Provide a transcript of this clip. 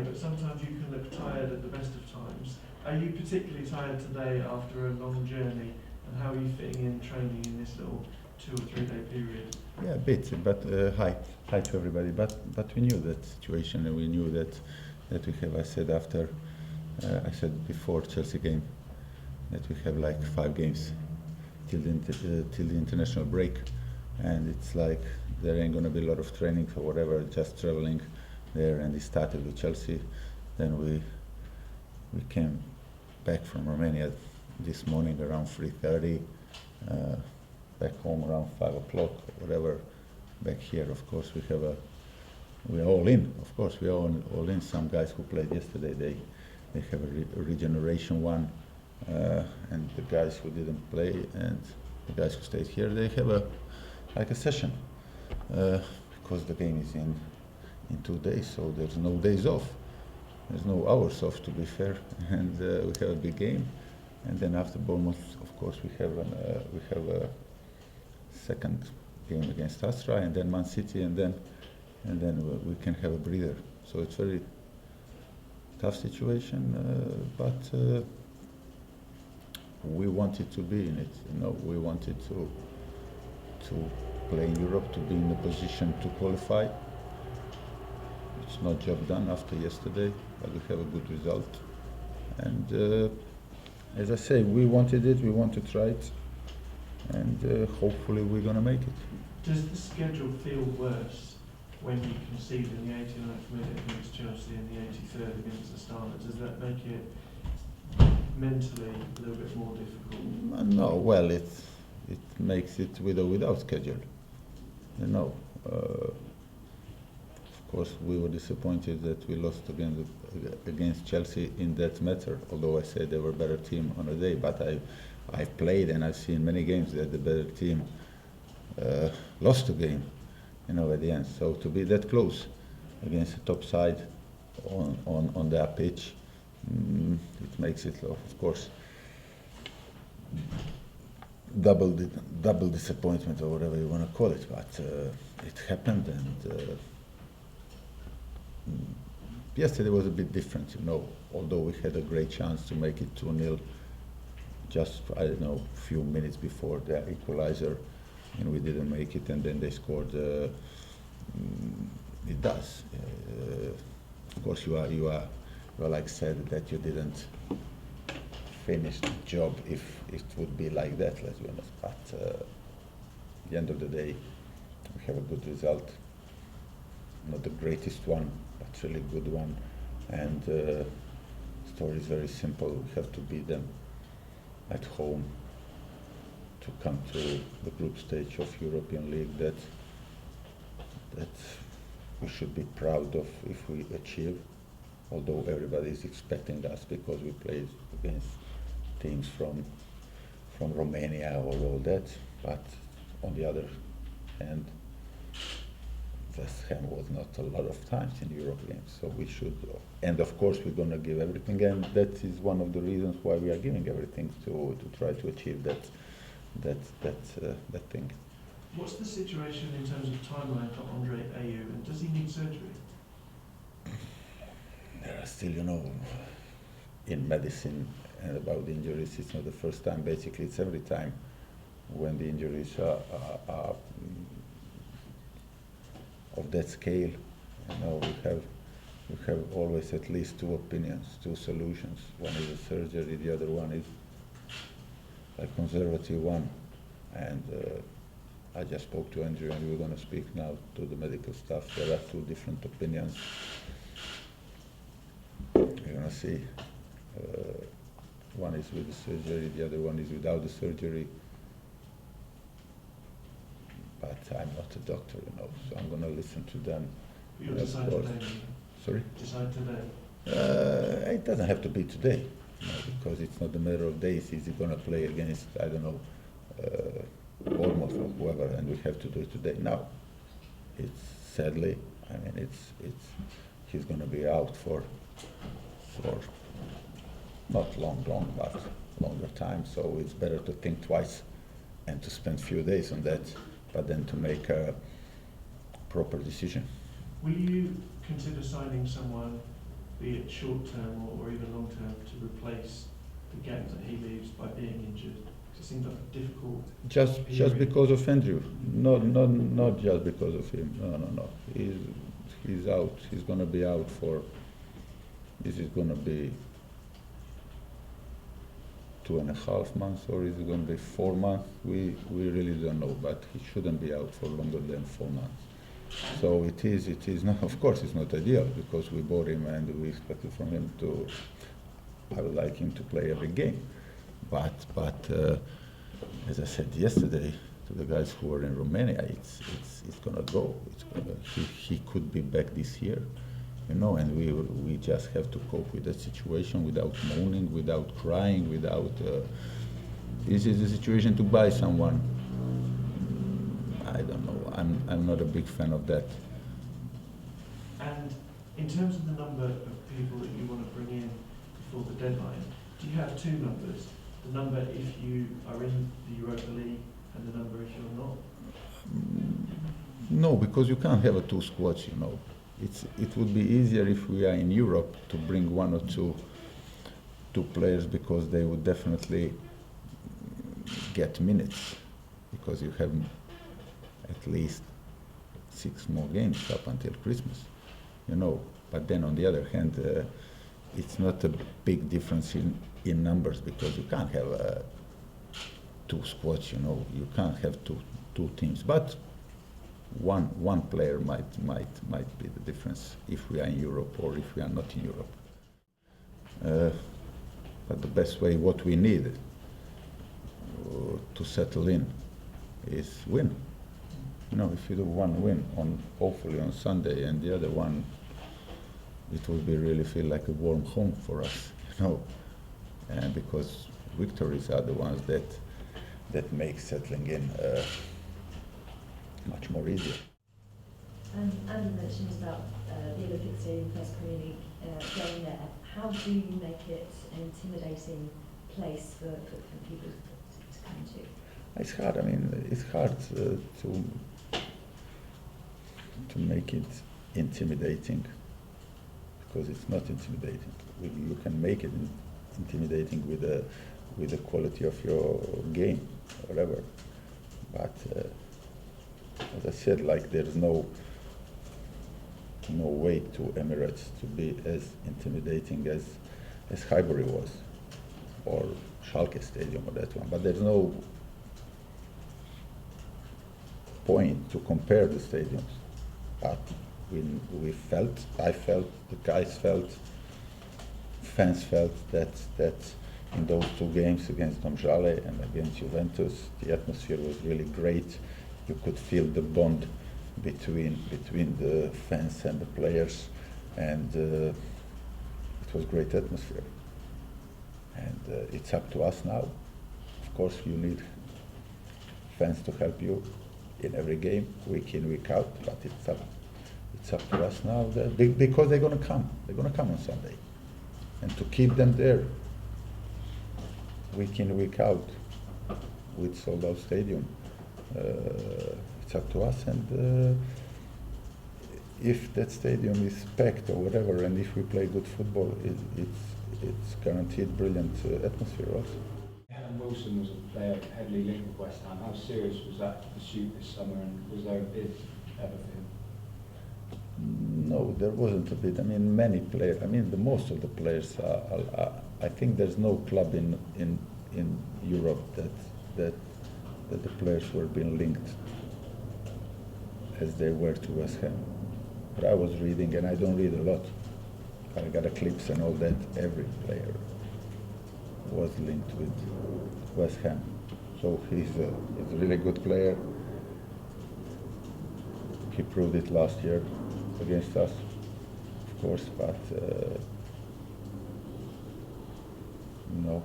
play, but sometimes you can look tired at the best of times. Are you particularly tired today after a long journey? And how are you fitting in training in this little 2 or 3 day period? Yeah, a bit, but hi to everybody. But we knew that situation, and we knew that we have. I said before Chelsea game that we have like 5 games till the international break, and it's like there ain't gonna be a lot of training or whatever, just traveling there. And it started with Chelsea. Then we came back from Romania this morning around 3:30. Back home around 5 o'clock, whatever. Back here, of course, we are all in. Of course, we are all in. Some guys who played yesterday, they have a regeneration one, and the guys who didn't play and the guys who stayed here, they have a session, because the game is in 2 days, so there's no days off. There's no hours off, to be fair, and we have a big game. And then after Bournemouth, of course, we have a second game against Astra, and then Man City, and then we can have a breather. So it's very tough situation, but we wanted to be in it. We wanted to play in Europe, to be in a position to qualify. It's not job done after yesterday, but we have a good result. And as I say, we wanted it, we want to try it, and hopefully we're going to make it. Does the schedule feel worse when you concede in the 89th minute against Chelsea and the 83rd against Astana? Does that make it mentally a little bit more difficult? No, well, it makes it with or without schedule. Of course, we were disappointed that we lost against Chelsea in that matter, although I said they were a better team on a day, but I've played and I've seen many games that the better team lost the game, at the end. So to be that close against the top side on their pitch, it makes it, of course, double disappointment, or whatever you want to call it. But it happened, and yesterday was a bit different, although we had a great chance to make it 2-0 just, a few minutes before the equalizer, and we didn't make it, and then they scored. It does. Of course, you are like said that you didn't finish the job if it would be like that, let's be honest. But at the end of the day, we have a good result. Not the greatest one, but really good one. And the story is very simple. We have to beat them at home to come to the group stage of European League that we should be proud of if we achieve, although everybody is expecting us because we played against teams from Romania or all that. But on the other hand, West Ham was not a lot of times in Europe games, so we should, and of course we're going to give everything, and that is one of the reasons why we are giving everything to try to achieve that thing. What's the situation in terms of timeline for Andre Ayew, and does he need surgery? There are still, in medicine and about injuries, it's not the first time. Basically, it's every time when the injuries are of that scale. We have always at least 2 opinions, 2 solutions. One is a surgery, the other one is a conservative one. And I just spoke to Andrew, and we're going to speak now to the medical staff. There are 2 different opinions. We're going to see. One is with the surgery, the other one is without the surgery. But I'm not a doctor, so I'm going to listen to them. You'll decide today? Sorry? Decide today? It doesn't have to be today, because it's not a matter of days. Is he going to play against, Bournemouth or whoever, and we have to do it today? No. It's sadly, he's going to be out for not long, but longer time. So it's better to think twice and to spend few days on that, but then to make a proper decision. Will you consider signing someone be it short term or even long term, to replace the games that he leaves by being injured? 'Cause it seems like a difficult Just period. because of Andrew, not just because of him. No. He's out. He's gonna be out for. This is gonna be 2.5 months, or is it gonna be 4 months? We really don't know, but he shouldn't be out for longer than 4 months. So it is not. Of course, it's not ideal because we bought him and we expected from him to. I would like him to play every game, but as I said yesterday to the guys who were in Romania, it's gonna go. He could be back this year, and we just have to cope with that situation without moaning, without crying, without. This is the situation to buy someone. I don't know. I'm not a big fan of that. And in terms of the number of people that you want to bring in before the deadline, do you have two numbers? The number if you are in the Europa League and the number if you're not? No, because you can't have two squads, It would be easier if we are in Europe to bring one or two players, because they would definitely get minutes, because you have at least 6 more games up until Christmas, But then on the other hand, it's not a big difference in numbers, because you can't have 2 squads, You can't have two teams. But one player might be the difference if we are in Europe or if we are not in Europe. But the best way, what we need to settle in is win. If you do one win hopefully on Sunday, and the other one, it will be really feel like a warm home for us, and because victories are the ones that make settling in much more easier. Andy mentioned about the Olympic Stadium, first Premier League, going there. How do you make it an intimidating place for people to come to? It's hard. It's hard to make it intimidating, because it's not intimidating. You can make it intimidating with the quality of your game, whatever. But as I said, there's no way to Emirates to be as intimidating as Highbury was, or Schalke Stadium, or that one. But there's no point to compare the stadiums. But I felt, the guys felt, fans felt that in those 2 games against Domžale and against Juventus, the atmosphere was really great. You could feel the bond between the fans and the players, and it was great atmosphere. And it's up to us now. Of course, you need fans to help you in every game, week in, week out, but it's up to us now, because they're going to come on Sunday, and to keep them there week in, week out with sold out stadium. It's up to us, and if that stadium is packed or whatever, and if we play good football, it's guaranteed brilliant atmosphere also. Callum Wilson was a player heavily linked with West Ham. How serious was that pursuit this summer, and was there a bid ever for him? No, there wasn't a bid. Many players. The most of the players are. I think there's no club in Europe that the players were being linked as they were to West Ham. But I was reading, and I don't read a lot. I got a clips and all that. Every player was linked with West Ham. So he's a really good player. He proved it last year against us, of course, but no.